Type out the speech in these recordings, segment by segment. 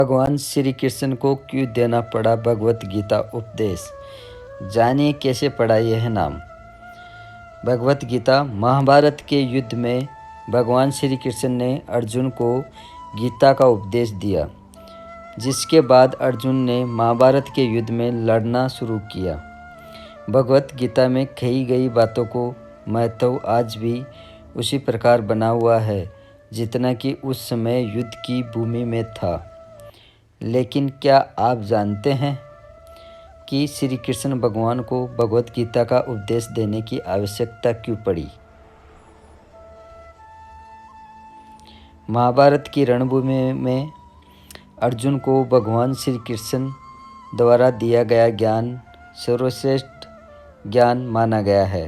भगवान श्री कृष्ण को क्यों देना पड़ा भगवत गीता उपदेश? जानिए कैसे पड़ा यह नाम। भगवत गीता महाभारत के युद्ध में भगवान श्री कृष्ण ने अर्जुन को गीता का उपदेश दिया, जिसके बाद अर्जुन ने महाभारत के युद्ध में लड़ना शुरू किया। भगवत गीता में कही गई बातों को महत्व आज भी उसी प्रकार बना हुआ है जितना कि उस समय युद्ध की भूमि में था। लेकिन क्या आप जानते हैं कि श्री कृष्ण भगवान को भगवत गीता का उपदेश देने की आवश्यकता क्यों पड़ी? महाभारत की रणभूमि में अर्जुन को भगवान श्री कृष्ण द्वारा दिया गया ज्ञान सर्वश्रेष्ठ ज्ञान माना गया है।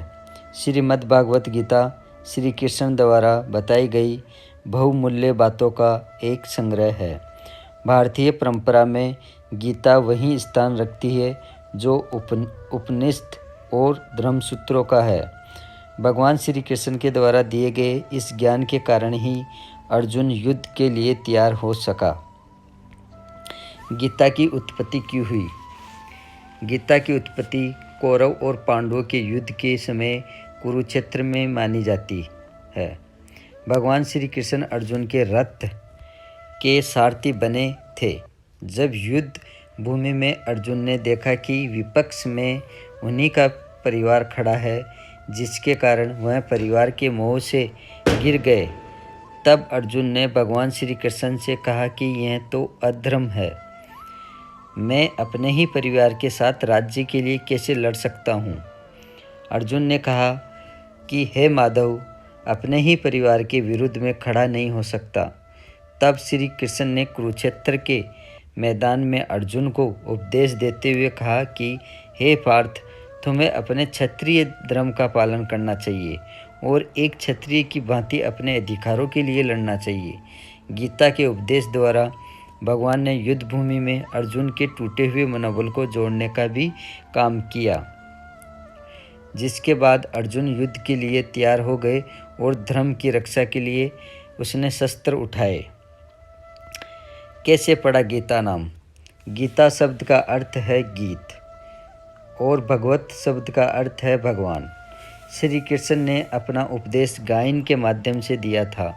श्रीमद् भागवत गीता श्री कृष्ण द्वारा बताई गई बहुमूल्य बातों का एक संग्रह है। भारतीय परंपरा में गीता वही स्थान रखती है जो उपनिषद और धर्मसूत्रों का है। भगवान श्री कृष्ण के द्वारा दिए गए इस ज्ञान के कारण ही अर्जुन युद्ध के लिए तैयार हो सका। गीता की उत्पत्ति क्यों हुई? गीता की उत्पत्ति कौरव और पांडवों के युद्ध के समय कुरुक्षेत्र में मानी जाती है। भगवान श्री कृष्ण अर्जुन के रथ के सारथी बने थे। जब युद्ध भूमि में अर्जुन ने देखा कि विपक्ष में उन्हीं का परिवार खड़ा है, जिसके कारण वह परिवार के मोह से गिर गए, तब अर्जुन ने भगवान श्री कृष्ण से कहा कि यह तो अधर्म है। मैं अपने ही परिवार के साथ राज्य के लिए कैसे लड़ सकता हूँ? अर्जुन ने कहा कि हे माधव, अपने ही परिवार के विरुद्ध में खड़ा नहीं हो सकता। तब श्री कृष्ण ने कुरुक्षेत्र के मैदान में अर्जुन को उपदेश देते हुए कहा कि हे पार्थ, तुम्हें अपने क्षत्रिय धर्म का पालन करना चाहिए और एक क्षत्रिय की भांति अपने अधिकारों के लिए लड़ना चाहिए। गीता के उपदेश द्वारा भगवान ने युद्ध भूमि में अर्जुन के टूटे हुए मनोबल को जोड़ने का भी काम किया, जिसके बाद अर्जुन युद्ध के लिए तैयार हो गए और धर्म की रक्षा के लिए उसने शस्त्र उठाए। कैसे पड़ा गीता नाम? गीता शब्द का अर्थ है गीत और भगवत शब्द का अर्थ है भगवान। श्री कृष्ण ने अपना उपदेश गायन के माध्यम से दिया था,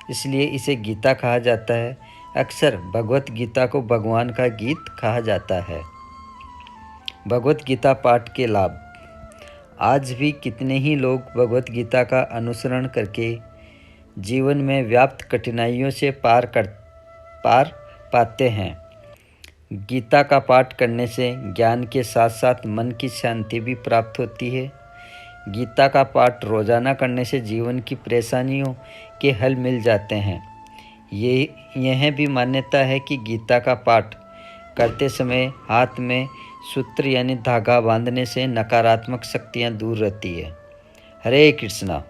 इसलिए इसे गीता कहा जाता है। अक्सर भगवत गीता को भगवान का गीत कहा जाता है। भगवत गीता पाठ के लाभ। आज भी कितने ही लोग भगवत गीता का अनुसरण करके जीवन में व्याप्त कठिनाइयों से पार पाते हैं। गीता का पाठ करने से ज्ञान के साथ साथ मन की शांति भी प्राप्त होती है। गीता का पाठ रोजाना करने से जीवन की परेशानियों के हल मिल जाते हैं। यह भी मान्यता है कि गीता का पाठ करते समय हाथ में सूत्र यानी धागा बांधने से नकारात्मक शक्तियाँ दूर रहती है। हरे कृष्णा।